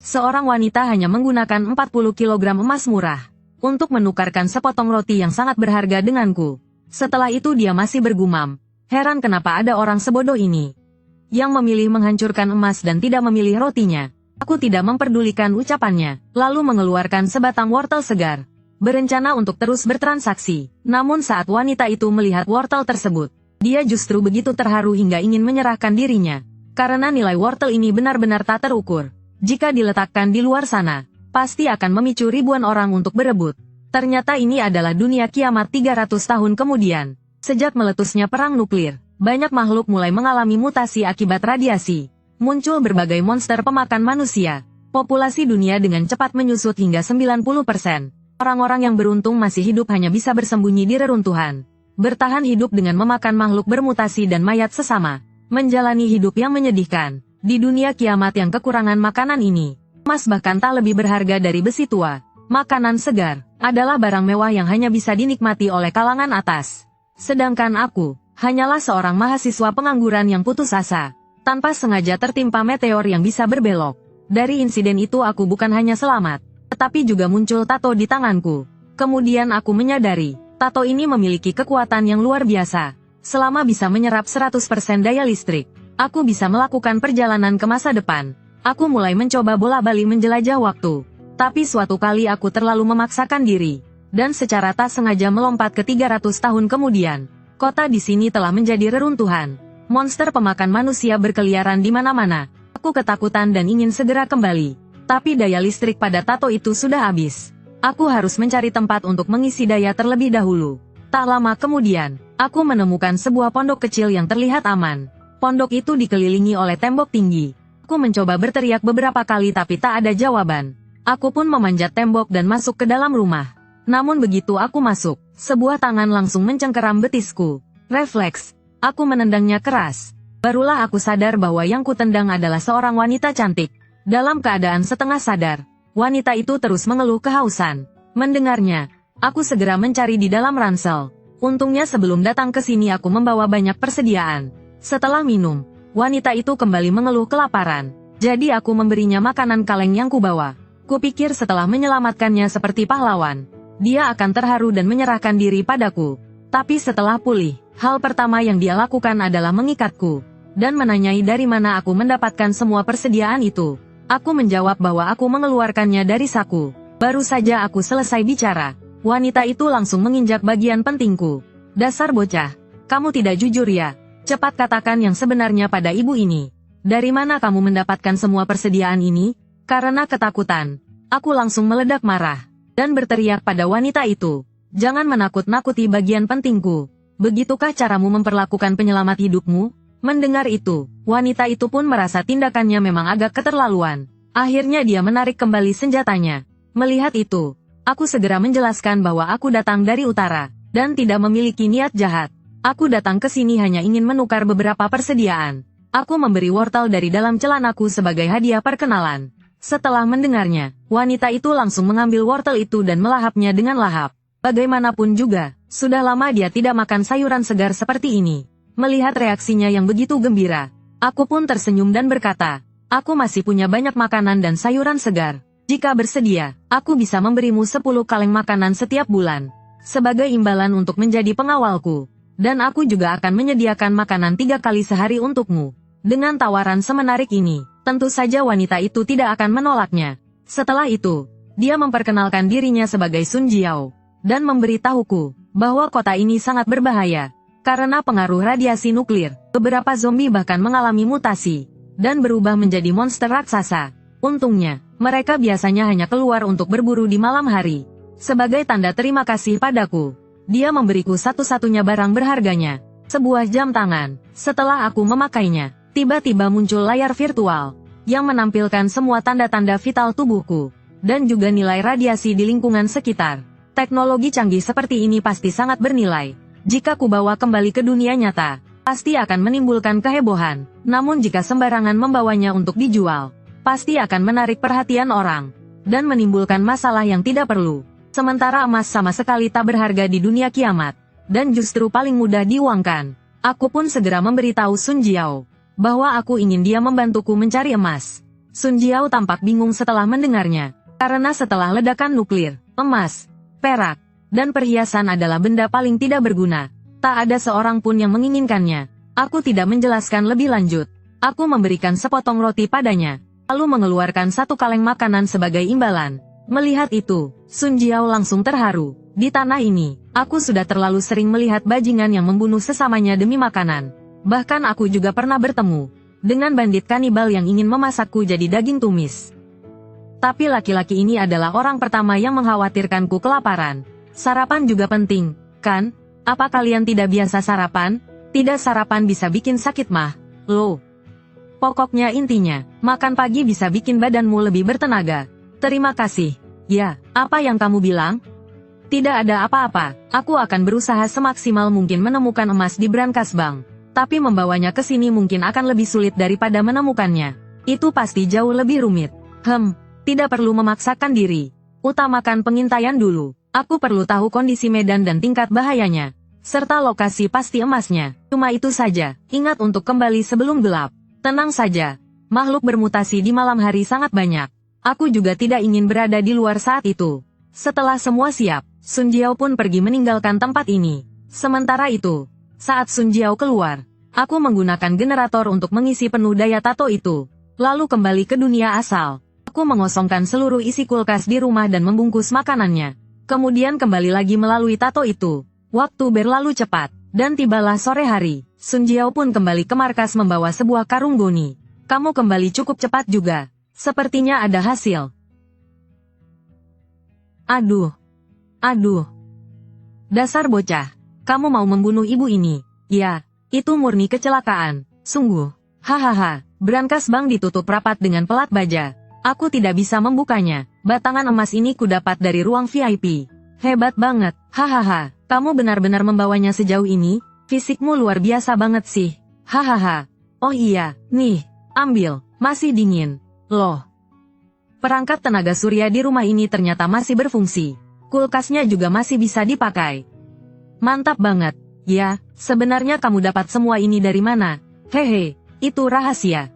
Seorang wanita hanya menggunakan 40 kilogram emas murah untuk menukarkan sepotong roti yang sangat berharga denganku. Setelah itu dia masih bergumam, heran kenapa ada orang sebodoh ini yang memilih menghancurkan emas dan tidak memilih rotinya. Aku tidak memperdulikan ucapannya, lalu mengeluarkan sebatang wortel segar, berencana untuk terus bertransaksi. Namun saat wanita itu melihat wortel tersebut, dia justru begitu terharu hingga ingin menyerahkan dirinya. Karena nilai wortel ini benar-benar tak terukur. Jika diletakkan di luar sana, pasti akan memicu ribuan orang untuk berebut. Ternyata ini adalah dunia kiamat 300 tahun kemudian. Sejak meletusnya perang nuklir, banyak makhluk mulai mengalami mutasi akibat radiasi. Muncul berbagai monster pemakan manusia. Populasi dunia dengan cepat menyusut hingga 90%. Orang-orang yang beruntung masih hidup hanya bisa bersembunyi di reruntuhan. Bertahan hidup dengan memakan makhluk bermutasi dan mayat sesama. Menjalani hidup yang menyedihkan. Di dunia kiamat yang kekurangan makanan ini, emas bahkan tak lebih berharga dari besi tua. Makanan segar adalah barang mewah yang hanya bisa dinikmati oleh kalangan atas. Sedangkan aku, hanyalah seorang mahasiswa pengangguran yang putus asa. Tanpa sengaja tertimpa meteor yang bisa berbelok. Dari insiden itu aku bukan hanya selamat, tetapi juga muncul tato di tanganku. Kemudian aku menyadari, tato ini memiliki kekuatan yang luar biasa. Selama bisa menyerap 100% daya listrik, aku bisa melakukan perjalanan ke masa depan. Aku mulai mencoba bola-balik menjelajah waktu. Tapi suatu kali aku terlalu memaksakan diri, dan secara tak sengaja melompat ke 300 tahun kemudian. Kota di sini telah menjadi reruntuhan. Monster pemakan manusia berkeliaran di mana-mana. Aku ketakutan dan ingin segera kembali. Tapi daya listrik pada tato itu sudah habis. Aku harus mencari tempat untuk mengisi daya terlebih dahulu. Tak lama kemudian, aku menemukan sebuah pondok kecil yang terlihat aman. Pondok itu dikelilingi oleh tembok tinggi. Aku mencoba berteriak beberapa kali tapi tak ada jawaban. Aku pun memanjat tembok dan masuk ke dalam rumah. Namun begitu aku masuk, sebuah tangan langsung mencengkeram betisku. Refleks. Aku menendangnya keras. Barulah aku sadar bahwa yang kutendang adalah seorang wanita cantik. Dalam keadaan setengah sadar, wanita itu terus mengeluh kehausan. Mendengarnya, aku segera mencari di dalam ransel. Untungnya sebelum datang ke sini aku membawa banyak persediaan. Setelah minum, wanita itu kembali mengeluh kelaparan. Jadi aku memberinya makanan kaleng yang kubawa. Kupikir setelah menyelamatkannya seperti pahlawan, dia akan terharu dan menyerahkan diri padaku. Tapi setelah pulih, hal pertama yang dia lakukan adalah mengikatku, dan menanyai dari mana aku mendapatkan semua persediaan itu. Aku menjawab bahwa aku mengeluarkannya dari saku. Baru saja aku selesai bicara, wanita itu langsung menginjak bagian pentingku. Dasar bocah, kamu tidak jujur ya? Cepat katakan yang sebenarnya pada ibu ini. Dari mana kamu mendapatkan semua persediaan ini? Karena ketakutan, aku langsung meledak marah, dan berteriak pada wanita itu. Jangan menakut-nakuti bagian pentingku. Begitukah caramu memperlakukan penyelamat hidupmu? Mendengar itu, wanita itu pun merasa tindakannya memang agak keterlaluan. Akhirnya dia menarik kembali senjatanya. Melihat itu, aku segera menjelaskan bahwa aku datang dari utara, dan tidak memiliki niat jahat. Aku datang ke sini hanya ingin menukar beberapa persediaan. Aku memberi wortel dari dalam celanaku sebagai hadiah perkenalan. Setelah mendengarnya, wanita itu langsung mengambil wortel itu dan melahapnya dengan lahap. Bagaimanapun juga, sudah lama dia tidak makan sayuran segar seperti ini. Melihat reaksinya yang begitu gembira, aku pun tersenyum dan berkata, aku masih punya banyak makanan dan sayuran segar. Jika bersedia, aku bisa memberimu 10 kaleng makanan setiap bulan, sebagai imbalan untuk menjadi pengawalku. Dan aku juga akan menyediakan makanan 3 kali sehari untukmu. Dengan tawaran semenarik ini, tentu saja wanita itu tidak akan menolaknya. Setelah itu, dia memperkenalkan dirinya sebagai Sun Jiao, dan memberitahuku bahwa kota ini sangat berbahaya. Karena pengaruh radiasi nuklir, beberapa zombie bahkan mengalami mutasi, dan berubah menjadi monster raksasa. Untungnya, mereka biasanya hanya keluar untuk berburu di malam hari. Sebagai tanda terima kasih padaku, dia memberiku satu-satunya barang berharganya, sebuah jam tangan. Setelah aku memakainya, tiba-tiba muncul layar virtual, yang menampilkan semua tanda-tanda vital tubuhku, dan juga nilai radiasi di lingkungan sekitar. Teknologi canggih seperti ini pasti sangat bernilai. Jika kubawa kembali ke dunia nyata, pasti akan menimbulkan kehebohan. Namun jika sembarangan membawanya untuk dijual, pasti akan menarik perhatian orang, dan menimbulkan masalah yang tidak perlu. Sementara emas sama sekali tak berharga di dunia kiamat, dan justru paling mudah diuangkan. Aku pun segera memberitahu Sun Jiao, bahwa aku ingin dia membantuku mencari emas. Sun Jiao tampak bingung setelah mendengarnya. Karena setelah ledakan nuklir, emas, perak, dan perhiasan adalah benda paling tidak berguna. Tak ada seorang pun yang menginginkannya. Aku tidak menjelaskan lebih lanjut. Aku memberikan sepotong roti padanya, lalu mengeluarkan satu kaleng makanan sebagai imbalan. Melihat itu, Sun Jiao langsung terharu. Di tanah ini, aku sudah terlalu sering melihat bajingan yang membunuh sesamanya demi makanan. Bahkan aku juga pernah bertemu dengan bandit kanibal yang ingin memasakku jadi daging tumis. Tapi laki-laki ini adalah orang pertama yang mengkhawatirkanku kelaparan. Sarapan juga penting, kan? Apa kalian tidak biasa sarapan? Tidak sarapan bisa bikin sakit mah. Loh. Pokoknya intinya, makan pagi bisa bikin badanmu lebih bertenaga. Terima kasih. Ya, apa yang kamu bilang? Tidak ada apa-apa, aku akan berusaha semaksimal mungkin menemukan emas di brankas bank. Tapi membawanya ke sini mungkin akan lebih sulit daripada menemukannya. Itu pasti jauh lebih rumit. Tidak perlu memaksakan diri. Utamakan pengintaian dulu. Aku perlu tahu kondisi medan dan tingkat bahayanya. Serta lokasi pasti emasnya. Cuma itu saja, ingat untuk kembali sebelum gelap. Tenang saja. Makhluk bermutasi di malam hari sangat banyak. Aku juga tidak ingin berada di luar saat itu. Setelah semua siap, Sun Jiao pun pergi meninggalkan tempat ini. Sementara itu, saat Sun Jiao keluar, aku menggunakan generator untuk mengisi penuh daya tato itu. Lalu kembali ke dunia asal. Aku mengosongkan seluruh isi kulkas di rumah dan membungkus makanannya. Kemudian kembali lagi melalui tato itu. Waktu berlalu cepat, dan tibalah sore hari. Sun Jiao pun kembali ke markas membawa sebuah karung goni. Kamu kembali cukup cepat juga. Sepertinya ada hasil. Aduh. Dasar bocah. Kamu mau membunuh ibu ini. Ya, itu murni kecelakaan. Sungguh. Hahaha, brankas bank ditutup rapat dengan pelat baja. Aku tidak bisa membukanya. Batangan emas ini kudapat dari ruang VIP. Hebat banget. Hahaha, kamu benar-benar membawanya sejauh ini? Fisikmu luar biasa banget sih. Hahaha. Oh iya, nih, ambil, masih dingin. Loh. Perangkat tenaga surya di rumah ini ternyata masih berfungsi. Kulkasnya juga masih bisa dipakai. Mantap banget. Ya, sebenarnya kamu dapat semua ini dari mana? Hehe, itu rahasia.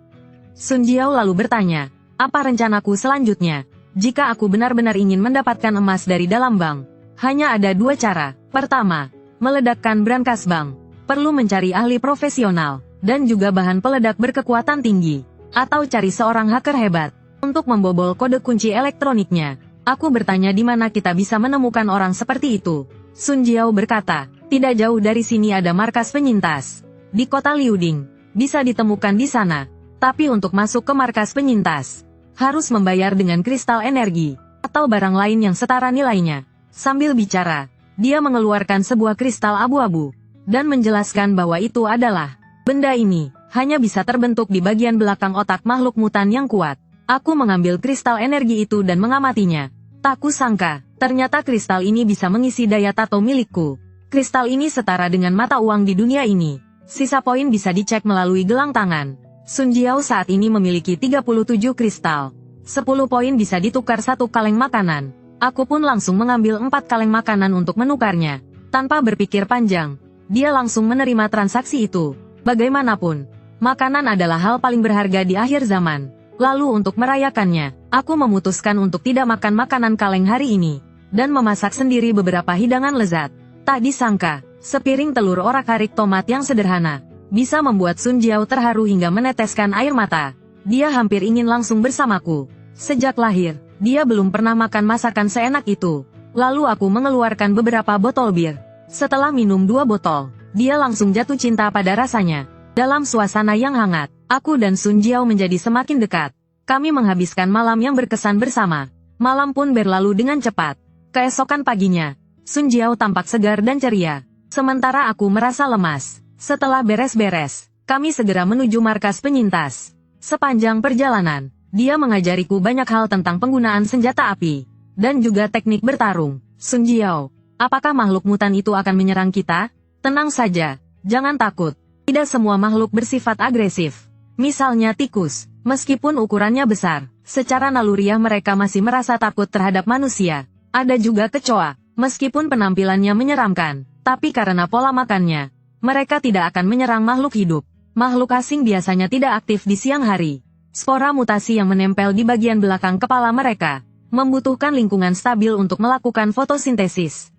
Sun Jiao lalu bertanya. Apa rencanaku selanjutnya? Jika aku benar-benar ingin mendapatkan emas dari dalam bank, hanya ada dua cara. Pertama, meledakkan brankas bank. Perlu mencari ahli profesional, dan juga bahan peledak berkekuatan tinggi. Atau cari seorang hacker hebat, untuk membobol kode kunci elektroniknya. Aku bertanya di mana kita bisa menemukan orang seperti itu. Sun Jiao berkata, tidak jauh dari sini ada markas penyintas. Di kota Liuding, bisa ditemukan di sana. Tapi untuk masuk ke markas penyintas, harus membayar dengan kristal energi, atau barang lain yang setara nilainya. Sambil bicara, dia mengeluarkan sebuah kristal abu-abu, dan menjelaskan bahwa itu adalah, benda ini, hanya bisa terbentuk di bagian belakang otak makhluk mutan yang kuat. Aku mengambil kristal energi itu dan mengamatinya. Tak kusangka, ternyata kristal ini bisa mengisi daya tato milikku. Kristal ini setara dengan mata uang di dunia ini. Sisa poin bisa dicek melalui gelang tangan. Sun Jiao saat ini memiliki 37 kristal. 10 poin bisa ditukar satu kaleng makanan. Aku pun langsung mengambil 4 kaleng makanan untuk menukarnya. Tanpa berpikir panjang, dia langsung menerima transaksi itu. Bagaimanapun, makanan adalah hal paling berharga di akhir zaman. Lalu untuk merayakannya, aku memutuskan untuk tidak makan makanan kaleng hari ini, dan memasak sendiri beberapa hidangan lezat. Tak disangka, sepiring telur orak-arik tomat yang sederhana bisa membuat Sun Jiao terharu hingga meneteskan air mata. Dia hampir ingin langsung bersamaku. Sejak lahir, dia belum pernah makan masakan seenak itu. Lalu aku mengeluarkan beberapa botol bir. Setelah minum 2 botol, dia langsung jatuh cinta pada rasanya. Dalam suasana yang hangat, aku dan Sun Jiao menjadi semakin dekat. Kami menghabiskan malam yang berkesan bersama. Malam pun berlalu dengan cepat. Keesokan paginya, Sun Jiao tampak segar dan ceria. Sementara aku merasa lemas. Setelah beres-beres, kami segera menuju markas penyintas. Sepanjang perjalanan, dia mengajariku banyak hal tentang penggunaan senjata api, dan juga teknik bertarung. Sun Jiao, apakah makhluk mutan itu akan menyerang kita? Tenang saja, jangan takut. Tidak semua makhluk bersifat agresif. Misalnya tikus, meskipun ukurannya besar, secara naluriah mereka masih merasa takut terhadap manusia. Ada juga kecoa, meskipun penampilannya menyeramkan, tapi karena pola makannya, mereka tidak akan menyerang makhluk hidup. Makhluk asing biasanya tidak aktif di siang hari. spora mutasi yang menempel di bagian belakang kepala mereka, membutuhkan lingkungan stabil untuk melakukan fotosintesis.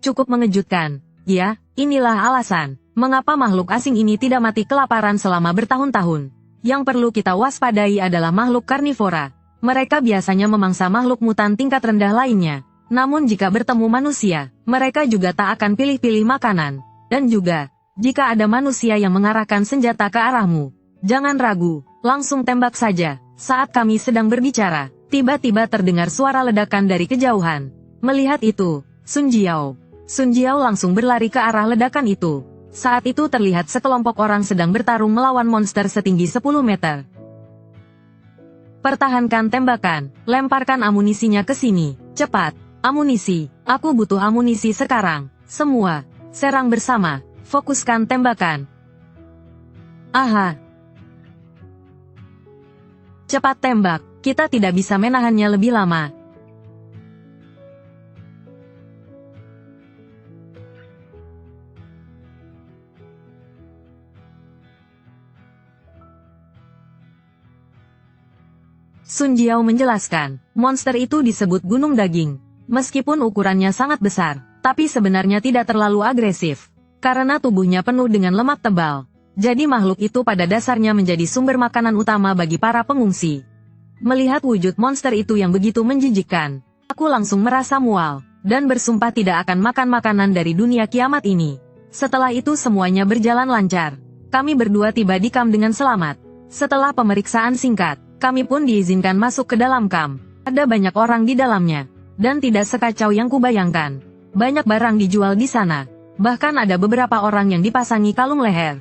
Cukup mengejutkan. Ya, inilah alasan mengapa makhluk asing ini tidak mati kelaparan selama bertahun-tahun. Yang perlu kita waspadai adalah makhluk karnivora. Mereka biasanya memangsa makhluk mutan tingkat rendah lainnya. Namun jika bertemu manusia, mereka juga tak akan pilih-pilih makanan. Dan juga, jika ada manusia yang mengarahkan senjata ke arahmu, jangan ragu, langsung tembak saja. Saat kami sedang berbicara, tiba-tiba terdengar suara ledakan dari kejauhan. Melihat itu, Sun Jiao langsung berlari ke arah ledakan itu. Saat itu terlihat sekelompok orang sedang bertarung melawan monster setinggi 10 meter. Pertahankan tembakan, lemparkan amunisinya ke sini, cepat. Amunisi, aku butuh amunisi sekarang. Semua, serang bersama, fokuskan tembakan. Aha. Cepat tembak, kita tidak bisa menahannya lebih lama. Sun Jiao menjelaskan, monster itu disebut gunung daging. Meskipun ukurannya sangat besar, tapi sebenarnya tidak terlalu agresif. Karena tubuhnya penuh dengan lemak tebal. Jadi makhluk itu pada dasarnya menjadi sumber makanan utama bagi para pengungsi. Melihat wujud monster itu yang begitu menjijikkan, aku langsung merasa mual, dan bersumpah tidak akan makan makanan dari dunia kiamat ini. Setelah itu semuanya berjalan lancar. Kami berdua tiba di kamp dengan selamat. Setelah pemeriksaan singkat, kami pun diizinkan masuk ke dalam kamp. Ada banyak orang di dalamnya, dan tidak sekacau yang kubayangkan. Banyak barang dijual di sana. Bahkan ada beberapa orang yang dipasangi kalung leher.